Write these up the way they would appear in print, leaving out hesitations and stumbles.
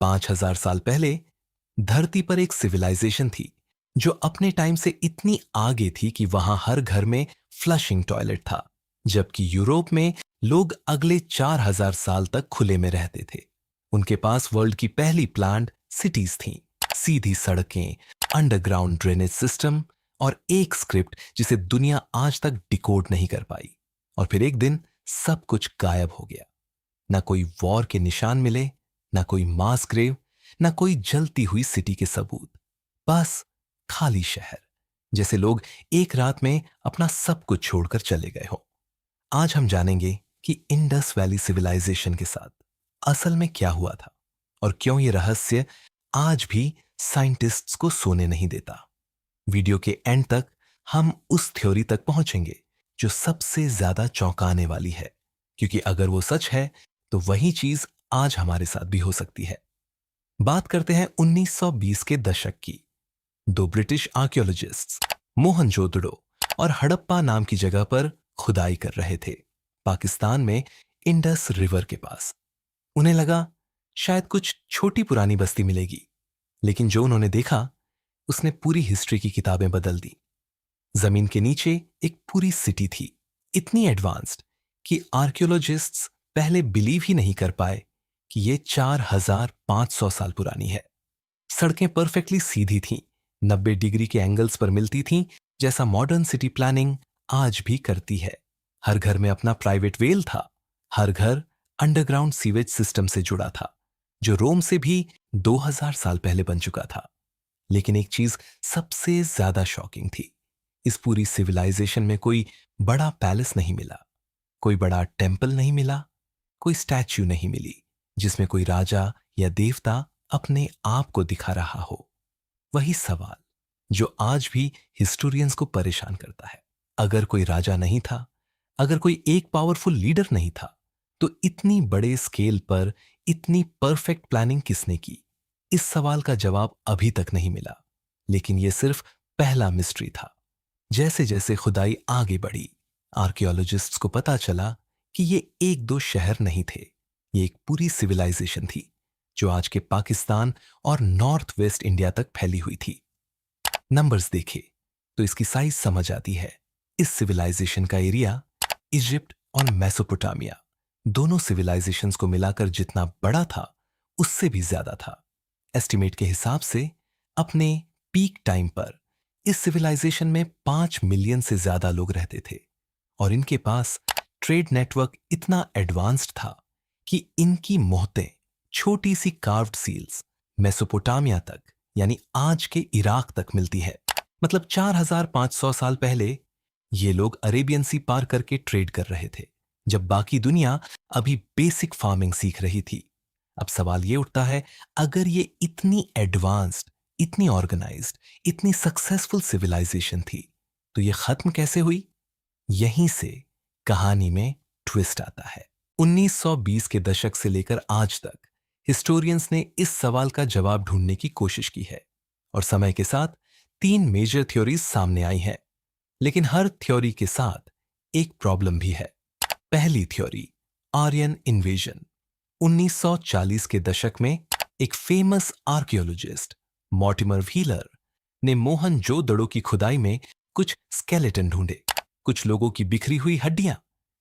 5000 साल पहले धरती पर एक सिविलाइजेशन थी जो अपने टाइम से इतनी आगे थी कि वहां हर घर में फ्लशिंग टॉयलेट था, जबकि यूरोप में लोग अगले 4000 साल तक खुले में रहते थे। उनके पास वर्ल्ड की पहली प्लान्ड सिटीज थीं, सीधी सड़कें, अंडरग्राउंड ड्रेनेज सिस्टम और एक स्क्रिप्ट जिसे दुनिया आज तक डिकोड नहीं कर पाई। और फिर एक दिन सब कुछ गायब हो गया। ना कोई वॉर के निशान मिले, ना कोई मास ग्रेव, ना कोई जलती हुई सिटी के सबूत। बस खाली शहर, जैसे लोग एक रात में अपना सब कुछ छोड़कर चले गए हो। आज हम जानेंगे कि इंडस वैली सिविलाइजेशन के साथ असल में क्या हुआ था और क्यों ये रहस्य आज भी साइंटिस्ट्स को सोने नहीं देता। वीडियो के एंड तक हम उस थ्योरी तक पहुंचेंगे जो सबसे ज्यादा चौंकाने वाली है, क्योंकि अगर वो सच है तो वही चीज आज हमारे साथ भी हो सकती है। बात करते हैं 1920 के दशक की। दो ब्रिटिश आर्कियोलॉजिस्ट्स मोहनजोदड़ो और हड़प्पा नाम की जगह पर खुदाई कर रहे थे, पाकिस्तान में इंडस रिवर के पास। उन्हें लगा शायद कुछ छोटी पुरानी बस्ती मिलेगी, लेकिन जो उन्होंने देखा उसने पूरी हिस्ट्री की किताबें बदल दी। जमीन के नीचे एक पूरी सिटी थी, इतनी एडवांस्ड कि आर्कियोलॉजिस्ट्स पहले बिलीव ही नहीं कर पाए कि यह 4500 साल पुरानी है। सड़कें परफेक्टली सीधी थीं, 90 डिग्री के एंगल्स पर मिलती थीं, जैसा मॉडर्न सिटी प्लानिंग आज भी करती है। हर घर में अपना प्राइवेट वेल था, हर घर अंडरग्राउंड सीवेज सिस्टम से जुड़ा था, जो रोम से भी 2000 साल पहले बन चुका था। लेकिन एक चीज सबसे ज्यादा शॉकिंग थी, इस पूरी सिविलाइजेशन में कोई बड़ा पैलेस नहीं मिला, कोई बड़ा टेंपल नहीं मिला, कोई स्टैच्यू नहीं मिली जिसमें कोई राजा या देवता अपने आप को दिखा रहा हो। वही सवाल जो आज भी हिस्टोरियंस को परेशान करता है। अगर कोई राजा नहीं था, अगर कोई एक पावरफुल लीडर नहीं था, तो इतनी बड़े स्केल पर इतनी परफेक्ट प्लानिंग किसने की? इस सवाल का जवाब अभी तक नहीं मिला, लेकिन यह सिर्फ पहला मिस्ट्री था। जैसे जैसे खुदाई आगे बढ़ी, आर्कियोलॉजिस्ट्स को पता चला कि ये एक दो शहर नहीं थे, ये एक पूरी सिविलाइजेशन थी जो आज के पाकिस्तान और नॉर्थ वेस्ट इंडिया तक फैली हुई थी। नंबर्स देखे तो इसकी साइज समझ आती है। इस सिविलाइजेशन का एरिया इजिप्ट और मेसोपोटामिया दोनों सिविलाइजेशंस को मिलाकर जितना बड़ा था, उससे भी ज्यादा था। एस्टिमेट के हिसाब से अपने पीक टाइम पर इस सिविलाइजेशन में 5 मिलियन से ज्यादा लोग रहते थे और इनके पास ट्रेड नेटवर्क इतना एडवांस्ड था कि इनकी मोहतें, छोटी सी कार्व्ड सील्स, मेसोपोटामिया तक यानी आज के इराक तक मिलती है। मतलब 4500 साल पहले ये लोग अरेबियन सी पार करके ट्रेड कर रहे थे, जब बाकी दुनिया अभी बेसिक फार्मिंग सीख रही थी। अब सवाल ये उठता है, अगर ये इतनी एडवांस्ड, इतनी ऑर्गेनाइज्ड, इतनी सक्सेसफुल सिविलाइजेशन थी, तो ये खत्म कैसे हुई? यहीं से कहानी में ट्विस्ट आता है। 1920 के दशक से लेकर आज तक हिस्टोरियंस ने इस सवाल का जवाब ढूंढने की कोशिश की है और समय के साथ 3 मेजर थ्योरीज सामने आई हैं। लेकिन हर थ्योरी के साथ एक प्रॉब्लम भी है। पहली थ्योरी, आर्यन इन्वेजन। 1940 के दशक में एक फेमस आर्कियोलॉजिस्ट मॉर्टिमर व्हीलर ने मोहनजोदड़ो की खुदाई में कुछ स्केलेटन ढूंढे, कुछ लोगों की बिखरी हुई हड्डियां,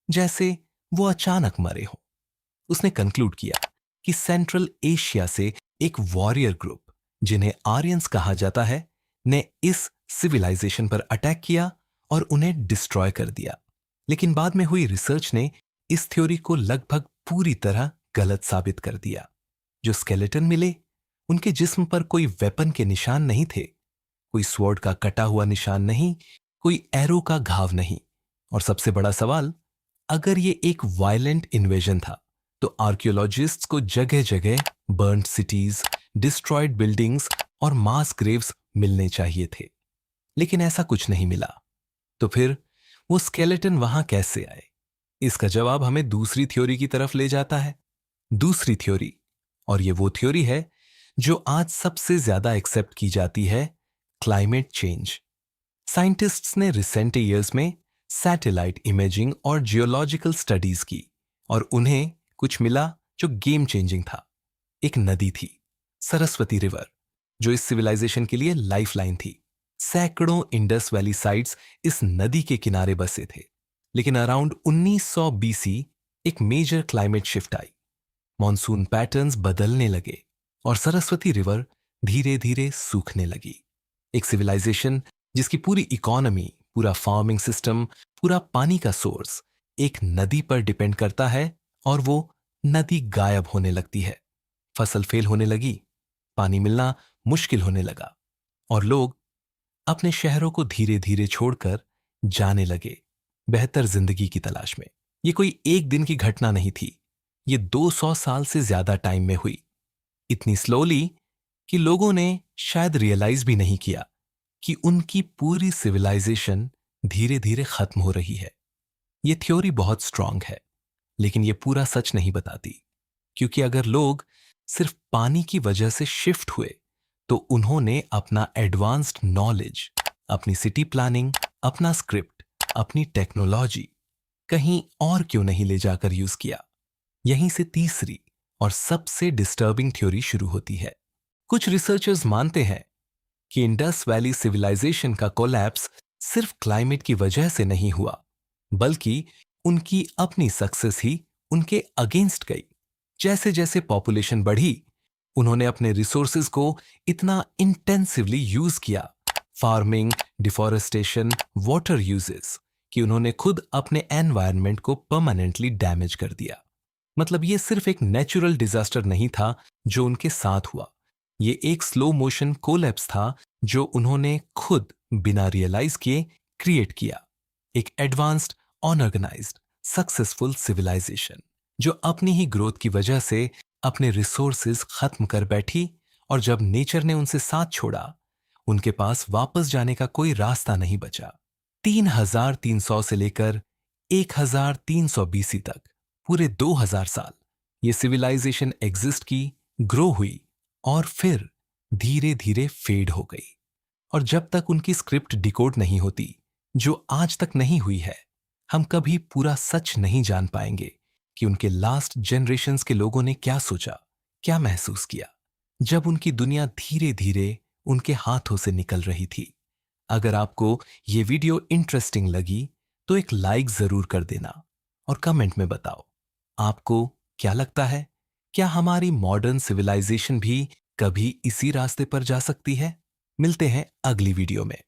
जैसे वो अचानक मरे हो। उसने कंक्लूड किया कि सेंट्रल एशिया से एक वॉरियर ग्रुप, जिन्हें आर्यंस कहा जाता है, ने इस सिविलाइजेशन पर अटैक किया और उन्हें डिस्ट्रॉय कर दिया। लेकिन बाद में हुई रिसर्च ने इस थ्योरी को लगभग पूरी तरह गलत साबित कर दिया। जो स्केलेटन मिले, उनके जिस्म पर कोई वेपन के निशान नहीं थे, कोई स्वॉर्ड का कटा हुआ निशान नहीं, कोई एरो का घाव नहीं। और सबसे बड़ा सवाल, अगर ये एक वायलेंट इन्वेजन था, तो आर्कियोलॉजिस्ट्स को जगह जगह बर्न्ड सिटीज, डिस्ट्रॉयड बिल्डिंग्स और मास ग्रेव्स मिलने चाहिए थे। लेकिन ऐसा कुछ नहीं मिला। तो फिर वो स्केलेटन वहां कैसे आए? इसका जवाब हमें दूसरी थ्योरी की तरफ ले जाता है। दूसरी थ्योरी, और ये वो थ्योरी है जो आज सबसे ज्यादा एक्सेप्ट की जाती है, क्लाइमेट चेंज। साइंटिस्ट्स ने रिसेंट ईयर्स में सैटेलाइट इमेजिंग और जियोलॉजिकल स्टडीज की और उन्हें कुछ मिला जो गेम चेंजिंग था। एक नदी थी सरस्वती रिवर, जो इस सिविलाइजेशन के लिए लाइफलाइन थी। सैकड़ों इंडस वैली साइट्स इस नदी के किनारे बसे थे। लेकिन अराउंड 1900 बीसी एक मेजर क्लाइमेट शिफ्ट आई। मॉनसून पैटर्न्स बदलने लगे और सरस्वती रिवर धीरे धीरे सूखने लगी। एक सिविलाइजेशन जिसकी पूरी इकोनॉमी, पूरा फार्मिंग सिस्टम, पूरा पानी का सोर्स एक नदी पर डिपेंड करता है, और वो नदी गायब होने लगती है। फसल फेल होने लगी, पानी मिलना मुश्किल होने लगा, और लोग अपने शहरों को धीरे धीरे छोड़कर जाने लगे बेहतर जिंदगी की तलाश में। ये कोई एक दिन की घटना नहीं थी, ये 200 साल से ज्यादा टाइम में हुई। इतनी स्लोली कि लोगों ने शायद रियलाइज भी नहीं किया कि उनकी पूरी सिविलाइजेशन धीरे धीरे खत्म हो रही है। ये थ्योरी बहुत स्ट्रांग है, लेकिन ये पूरा सच नहीं बताती। क्योंकि अगर लोग सिर्फ पानी की वजह से शिफ्ट हुए, तो उन्होंने अपना एडवांस्ड नॉलेज, अपनी सिटी प्लानिंग, अपना स्क्रिप्ट, अपनी टेक्नोलॉजी कहीं और क्यों नहीं ले जाकर यूज किया। यहीं से तीसरी और सबसे डिस्टर्बिंग थ्योरी शुरू होती है। कुछ रिसर्चर्स मानते हैं कि इंडस वैली सिविलाइजेशन का कोलैप्स सिर्फ क्लाइमेट की वजह से नहीं हुआ, बल्कि उनकी अपनी सक्सेस ही उनके अगेंस्ट गई। जैसे जैसे पॉपुलेशन बढ़ी, उन्होंने अपने रिसोर्सेज को इतना इंटेंसिवली यूज किया, फार्मिंग, डिफॉरेस्टेशन, वाटर यूजेस, कि उन्होंने खुद अपने एनवायरनमेंट को परमानेंटली डैमेज कर दिया। मतलब ये सिर्फ एक नेचुरल डिजास्टर नहीं था जो उनके साथ हुआ, ये एक स्लो मोशन कोलैप्स था जो उन्होंने खुद बिना रियलाइज किए क्रिएट किया। एक एडवांस्ड, अनऑर्गेनाइज्ड, सक्सेसफुल सिविलाइजेशन जो अपनी ही ग्रोथ की वजह से अपने रिसोर्सेज खत्म कर बैठी, और जब नेचर ने उनसे साथ छोड़ा, उनके पास वापस जाने का कोई रास्ता नहीं बचा। 3300 से लेकर 1300 बीसी तक पूरे 2000 साल ये सिविलाइजेशन एग्जिस्ट की, ग्रो हुई, और फिर धीरे धीरे फेड हो गई। और जब तक उनकी स्क्रिप्ट डिकोड नहीं होती, जो आज तक नहीं हुई है, हम कभी पूरा सच नहीं जान पाएंगे कि उनके लास्ट जनरेशन्स के लोगों ने क्या सोचा, क्या महसूस किया, जब उनकी दुनिया धीरे धीरे उनके हाथों से निकल रही थी। अगर आपको ये वीडियो इंटरेस्टिंग लगी, तो एक लाइक जरूर कर देना और कमेंट में बताओ आपको क्या लगता है, क्या हमारी मॉडर्न सिविलाइजेशन भी कभी इसी रास्ते पर जा सकती है। मिलते हैं अगली वीडियो में।